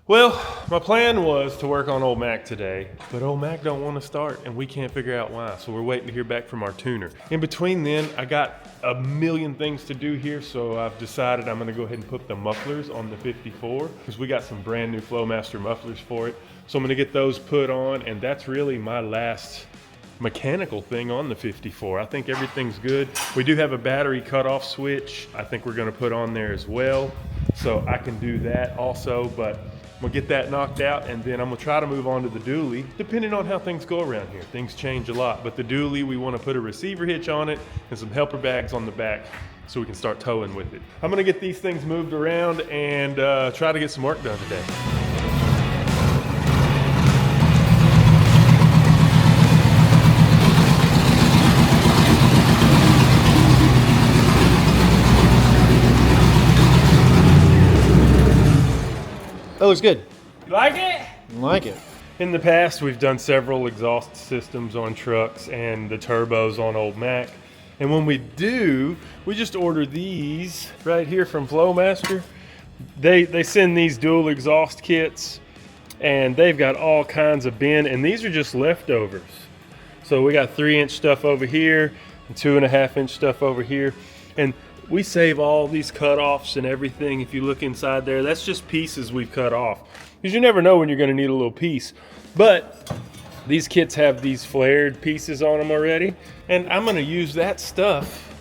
Well, my plan was to work on old Mac today, but old Mac don't want to start and we can't figure out why. So we're waiting to hear back from our tuner. In between then, I got a million things to do here. So I've decided I'm gonna go ahead and put the mufflers on the 54 because we got some brand new Flowmaster mufflers for it. So I'm gonna get those put on, and that's really my last mechanical thing on the 54. I think everything's good. We do have a battery cutoff switch I think we're gonna put on there as well. So I can do that also, but I'm gonna get that knocked out, and then I'm gonna try to move on to the dually, depending on how things go around here. Things change a lot, but the dually, we wanna put a receiver hitch on it and some helper bags on the back so we can start towing with it. I'm gonna get these things moved around and try to get some work done today. That looks good. You like it? I like it. In the past, we've done several exhaust systems on trucks and the turbos on old Mac. And when we do, we just order these right here from Flowmaster. They send these dual exhaust kits, and they've got all kinds of bin, and these are just leftovers. So we got 3-inch stuff over here and 2.5-inch stuff over here. And we save all these cutoffs and everything. If you look inside there, that's just pieces we've cut off. Because you never know when you're gonna need a little piece. But these kits have these flared pieces on them already. And I'm gonna use that stuff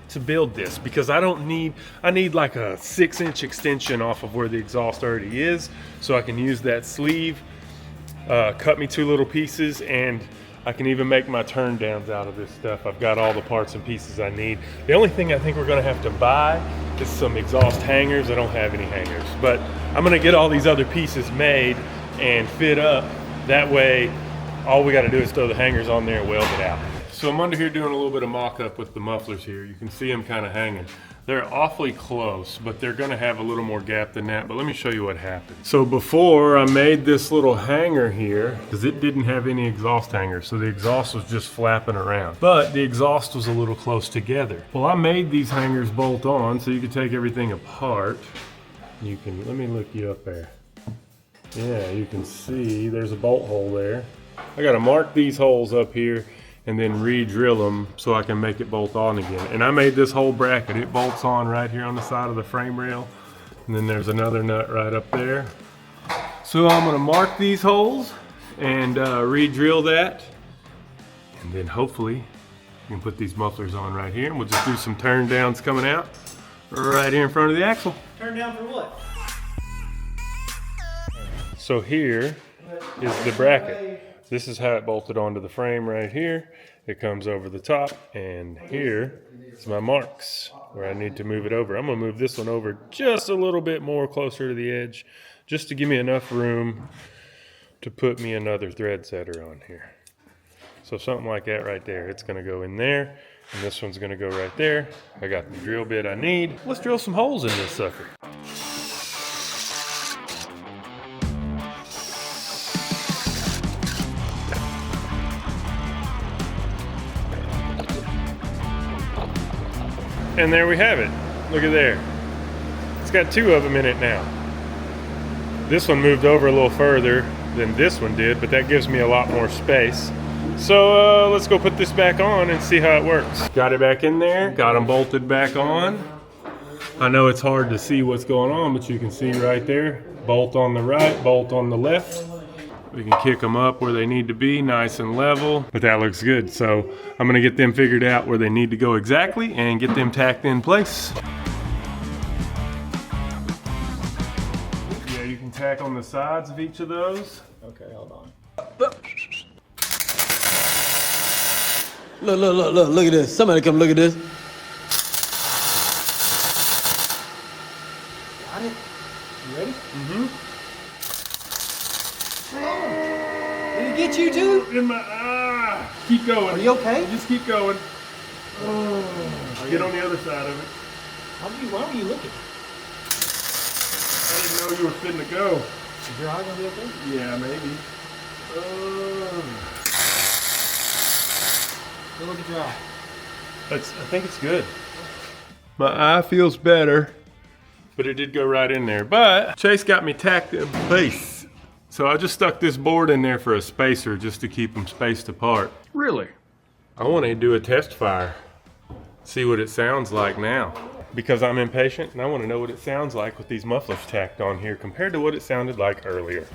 to build this because I need like a 6-inch extension off of where the exhaust already is. So I can use that sleeve, cut me 2 little pieces, and I can even make my turn downs out of this stuff. I've got all the parts and pieces I need. The only thing I think we're gonna have to buy is some exhaust hangers. I don't have any hangers, but I'm gonna get all these other pieces made and fit up. That way, all we gotta do is throw the hangers on there and weld it out. So I'm under here doing a little bit of mock-up with the mufflers here. You can see them kind of hanging. They're awfully close, but they're gonna have a little more gap than that. But let me show you what happened. So before, I made this little hanger here because it didn't have any exhaust hanger. So the exhaust was just flapping around, but the exhaust was a little close together. Well, I made these hangers bolt on so you could take everything apart. You can, let me look you up there. Yeah, you can see there's a bolt hole there. I gotta mark these holes up here and then re-drill them so I can make it bolt on again. And I made this whole bracket. It bolts on right here on the side of the frame rail. And then there's another nut right up there. So I'm gonna mark these holes and re-drill that. And then hopefully you can put these mufflers on right here. And we'll just do some turn downs coming out right here in front of the axle. Turn down for what? So here is the bracket. This is how it bolted onto the frame right here. It comes over the top, and here is my marks where I need to move it over. I'm gonna move this one over just a little bit more closer to the edge, just to give me enough room to put me another thread setter on here. So something like that right there. It's gonna go in there, and this one's gonna go right there. I got the drill bit I need. Let's drill some holes in this sucker. And there we have it. Look at there. It's got 2 of them in it now. This one moved over a little further than this one did, but that gives me a lot more space. So let's go put this back on and see how it works. Got it back in there, got them bolted back on. I know it's hard to see what's going on, but you can see right there, bolt on the right, bolt on the left. We can kick them up where they need to be, nice and level, but that looks good. So I'm gonna get them figured out where they need to go exactly and get them tacked in place. Yeah, you can tack on the sides of each of those. Okay, hold on. Look at this. Somebody come look at this. Got it? You ready? Mm-hmm. Did it get you too? In my keep going. Are you okay? Just keep going. Oh, get on the other side of it. Why were you looking? I didn't know you were fitting to go. Is your eye gonna be okay? Yeah, maybe. Go look at your eye. I think it's good. My eye feels better. but it did go right in there. But Chase got me tacked in place. So I just stuck this board in there for a spacer just to keep them spaced apart. Really? I want to do a test fire. See what it sounds like now. Because I'm impatient and I want to know what it sounds like with these mufflers tacked on here compared to what it sounded like earlier.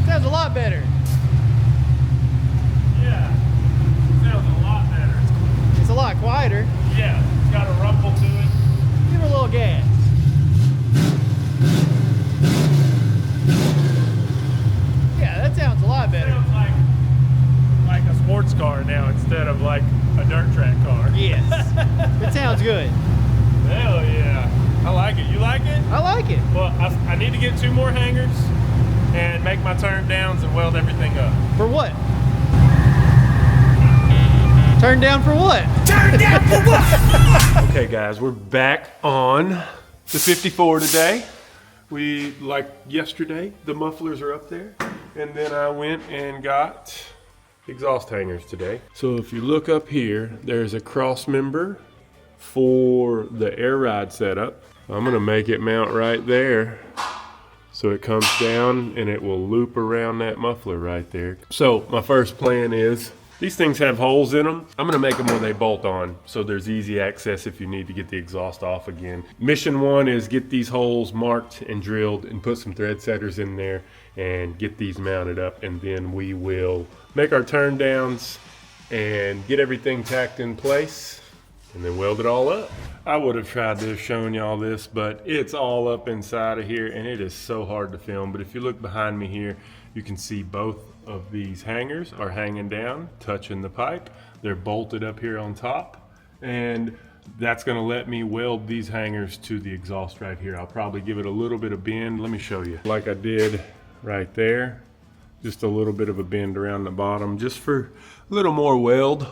Sounds a lot better. Yeah, sounds a lot better. It's a lot quieter. Yeah, it's got a rumble to it. Give her a little gas. Yeah, that sounds a lot better. Sounds like a sports car now instead of like a dirt track car. Yes. It sounds good. Hell yeah. I like it. You like it? I like it. Well, I need to get 2 more hangers and make my turn downs and weld everything up. For what? Turn down for what? Turn down for what? Okay guys, we're back on the 54 today. We, like yesterday, the mufflers are up there. And then I went and got exhaust hangers today. So if you look up here, there's a cross member for the air ride setup. I'm gonna make it mount right there. So it comes down and it will loop around that muffler right there. So my first plan is, these things have holes in them. I'm gonna make them where they bolt on, so there's easy access if you need to get the exhaust off again. Mission 1 is get these holes marked and drilled and put some thread setters in there and get these mounted up, and then we will make our turn downs and get everything tacked in place and then weld it all up. I would have tried to have shown y'all this, but it's all up inside of here and it is so hard to film. But if you look behind me here, you can see both of these hangers are hanging down, touching the pipe. They're bolted up here on top, and that's gonna let me weld these hangers to the exhaust right here. I'll probably give it a little bit of bend. Let me show you. Like I did right there, just a little bit of a bend around the bottom, just for a little more weld.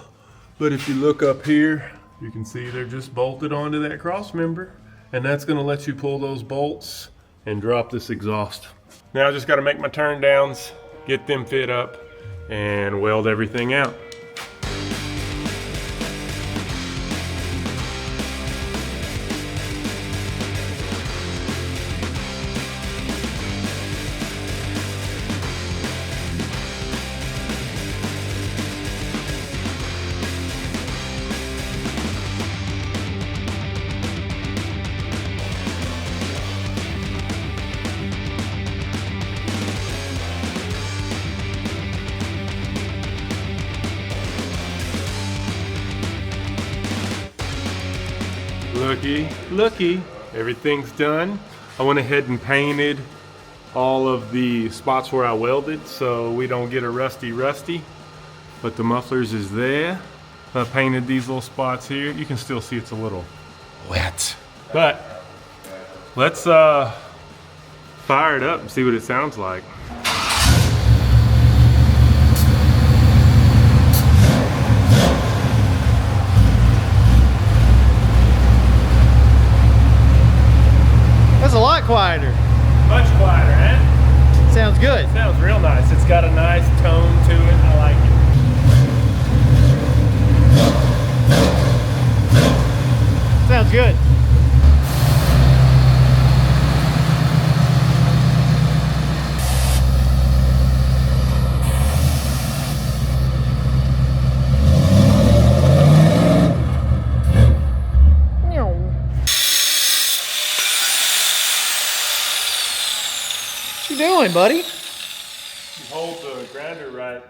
But if you look up here, you can see they're just bolted onto that cross member, and that's gonna let you pull those bolts and drop this exhaust. Now I just gotta make my turn downs, get them fit up, and weld everything out. Looky, everything's done. I went ahead and painted all of the spots where I welded so we don't get a rusty, but the mufflers is there. I painted these little spots here. You can still see it's a little wet, but let's fire it up and see what it sounds like. That's a lot quieter. Much quieter, eh? Sounds good. It sounds real nice. It's got a nice tone to it. I like it. Sounds good. What you doing, buddy? You hold the grinder right.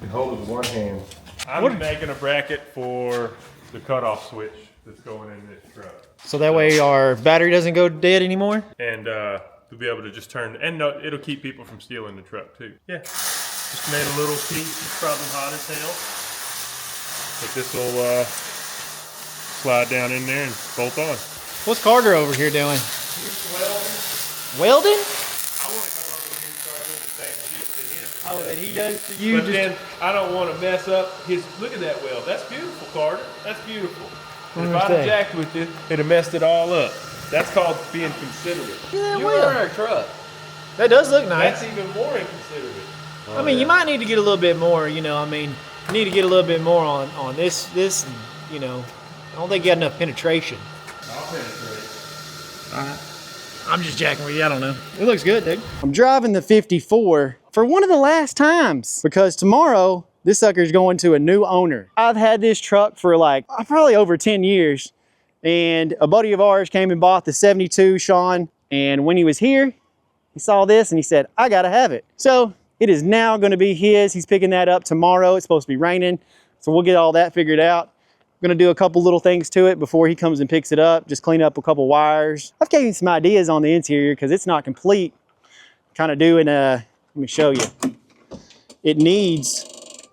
You hold it with one hand. I'm making a bracket for the cutoff switch that's going in this truck. So that way our battery doesn't go dead anymore? And to be able to just turn, and no, it'll keep people from stealing the truck too. Yeah, just made a little piece. It's probably hot as hell. But this will slide down in there and bolt on. What's Carter over here doing? He's welding. Welding? I want to come over here and start doing the same shit to him. Oh, and he does to you. But then I don't want to mess up his, look at that weld. That's beautiful, Carter. That's beautiful. And if I'd have jacked with it, it'd have messed it all up. That's called being considerate. Yeah, You well. are our truck. That does look nice. That's even more inconsiderate. I mean, you might need to get a little bit more, you know, I mean, You need to get a little bit more on this, and, you know, I don't think you got enough penetration. I'll penetrate. All right. I'm just jacking with you. I don't know. It looks good, dude. I'm driving the 54 for one of the last times because tomorrow this sucker's going to a new owner. I've had this truck for like probably over 10 years. And a buddy of ours came and bought the 72, Sean. And when he was here, he saw this and he said, I gotta have it. So it is now gonna be his. He's picking that up tomorrow. It's supposed to be raining. So we'll get all that figured out. I'm gonna do a couple little things to it before he comes and picks it up. Just clean up a couple wires. I've given you some ideas on the interior because it's not complete. Kind of doing let me show you. It needs,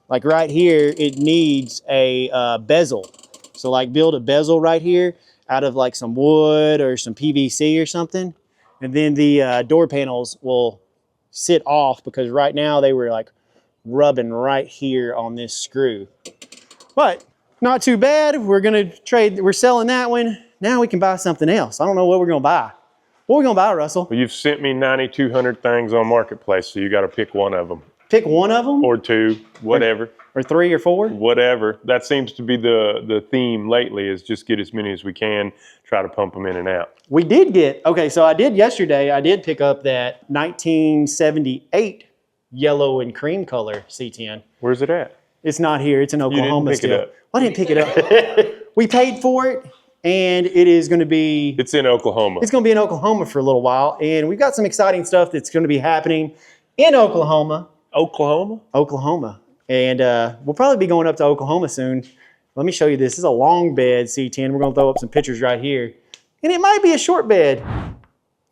like right here, it needs a bezel. So like build a bezel right here out of like some wood or some PVC or something. And then the door panels will sit off because right now they were like rubbing right here on this screw. But not too bad. We're gonna trade, we're selling that one. Now we can buy something else. I don't know what we're gonna buy. What are we gonna buy, Russell? Well, you've sent me 9,200 things on Marketplace, so you got to pick one of them. Pick one of them? Or two, whatever. Or 3 or 4? Whatever. That seems to be the theme lately, is just get as many as we can, try to pump them in and out. We did get, okay, so I did yesterday, I did pick up that 1978 yellow and cream color C10. Where's it at? It's not here, it's in Oklahoma still. You didn't pick it up. I didn't pick it up. We paid for it, and it is gonna be... It's in Oklahoma. It's gonna be in Oklahoma for a little while, and we've got some exciting stuff that's gonna be happening in Oklahoma. Oklahoma? Oklahoma. And we'll probably be going up to Oklahoma soon. Let me show you this. This is a long bed C10. We're gonna throw up some pictures right here. And it might be a short bed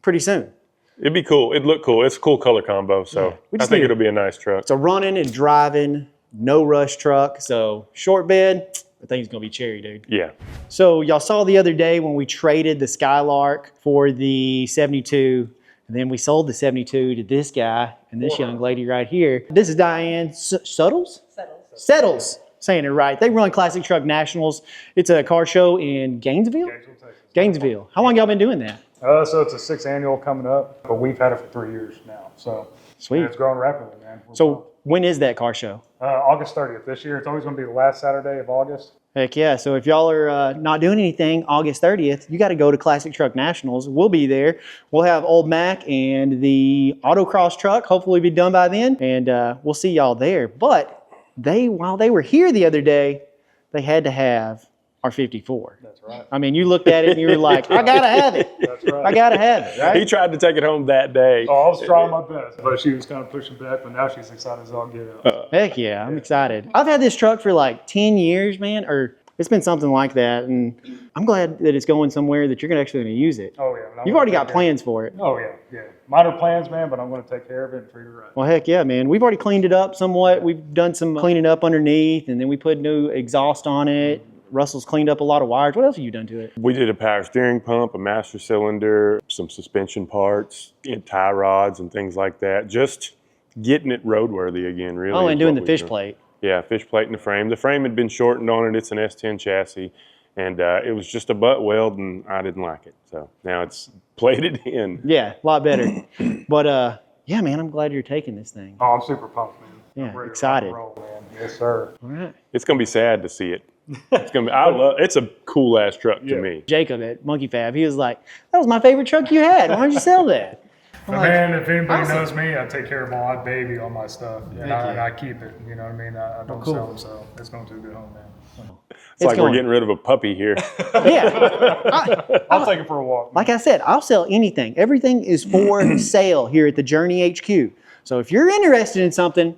pretty soon. It'd be cool. It'd look cool. It's a cool color combo, so I think it'll be a nice truck. It's a running and driving, no rush truck. So short bed, I think it's gonna be cherry, dude. Yeah. So y'all saw the other day when we traded the Skylark for the 72, and then we sold the 72 to this guy and this young lady right here. This is Diane Suttles? Settles. Saying it right. They run Classic Truck Nationals. It's a car show in Gainesville? Texas. Gainesville. How long y'all been doing that? So it's a 6th annual coming up, but we've had it for 3 years now. So Sweet. It's growing rapidly, man. So when is that car show? August 30th this year. It's always going to be the last Saturday of August. Heck yeah. So if y'all are not doing anything August 30th, you got to go to Classic Truck Nationals. We'll be there. We'll have Old Mac and the autocross truck hopefully be done by then. And we'll see y'all there. But while they were here the other day, they had to have our 54. That's right. I mean, you looked at it and you were like, I got to have it. That's right. I got to have it, right? He tried to take it home that day. Oh, I was trying my best, but she was kind of pushing back, but now she's excited as all get out. Heck yeah, I'm excited. I've had this truck for like 10 years, man, or it's been something like that, and I'm glad that it's going somewhere that you're actually going to use it. Oh, yeah. You've already got plans for it. Oh, yeah. Minor plans, man, but I'm going to take care of it and treat it right. Well, heck yeah, man. We've already cleaned it up somewhat. We've done some cleaning up underneath, and then we put new exhaust on it. Russell's cleaned up a lot of wires. What else have you done to it? We did a power steering pump, a master cylinder, some suspension parts, tie rods and things like that. Just getting it roadworthy again, really. Oh, and doing the fish plate. Yeah, fish plate in the frame. The frame had been shortened on it. It's an S10 chassis, and it was just a butt weld, and I didn't like it. So now it's plated in. Yeah, a lot better. But yeah, man, I'm glad you're taking this thing. Oh, I'm super pumped, man. Yeah, I'm ready to excited. rock and roll, man. Yes, sir. All right. It's gonna be sad to see it. It's gonna be. It's a cool ass truck to me. Jacob at Monkey Fab, he was like, "That was my favorite truck you had. Why did you sell that?" But man, if anybody knows me, I take care of my baby on my stuff, and I keep it. You know what I mean? I don't sell them, so it's going to a good home, man. It's like we're getting rid of a puppy here. Yeah. I'll take it for a walk. Like I said, I'll sell anything. Everything is for sale here at the Journey HQ. So if you're interested in something,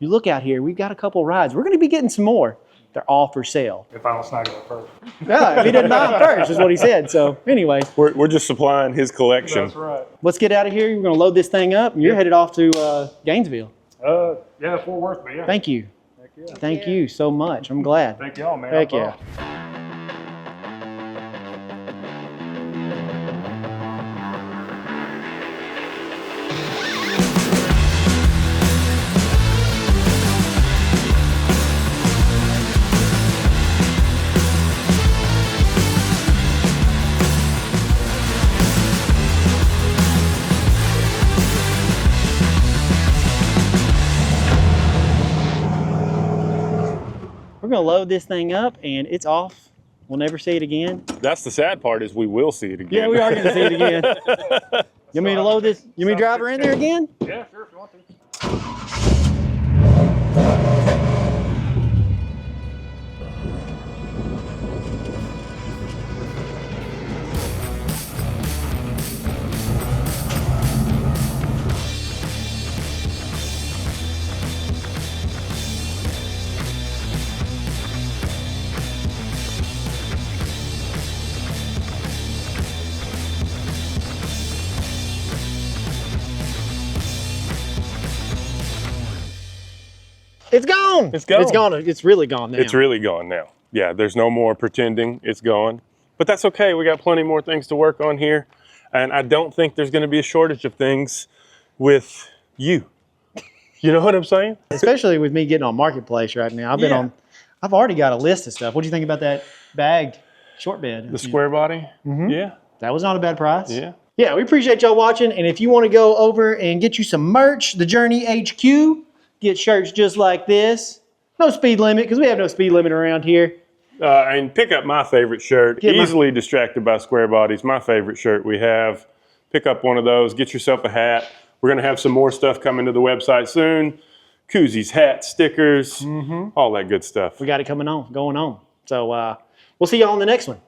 you look out here. We've got a couple rides. We're going to be getting some more. They're all for sale. If I don't snag it up first. Yeah, if he doesn't buy them first, is what he said. So anyway. We're just supplying his collection. That's right. Let's get out of here. We're going to load this thing up, and you're headed off to Gainesville. Yeah, Fort Worth, but yeah. Thank you. Heck yeah. Thank you so much. I'm glad. Thank y'all, man. Heck I'm yeah. pumped. We're gonna load this thing up and it's off. We'll never see it again. That's the sad part is we will see it again. Yeah, we are gonna see it again. You want me to load this? You want me to drive her in there again? Yeah, sure, if you want to. It's gone. It's gone. It's gone. It's really gone now. It's really gone now. Yeah, there's no more pretending it's gone. But that's okay. We got plenty more things to work on here. And I don't think there's going to be a shortage of things with you. You know what I'm saying? Especially with me getting on Marketplace right now. I've already got a list of stuff. What do you think about that bagged short bed? The square body? Mm-hmm. Yeah. That was not a bad price. Yeah. Yeah, we appreciate y'all watching. And if you want to go over and get you some merch, the Journey HQ, get shirts just like this. No speed limit, because we have no speed limit around here. And pick up my favorite shirt, Easily Distracted by Square Bodies, my favorite shirt we have. Pick up one of those, get yourself a hat. We're going to have some more stuff coming to the website soon. Koozies, hats, stickers, all that good stuff. We got it going on. So we'll see y'all on the next one.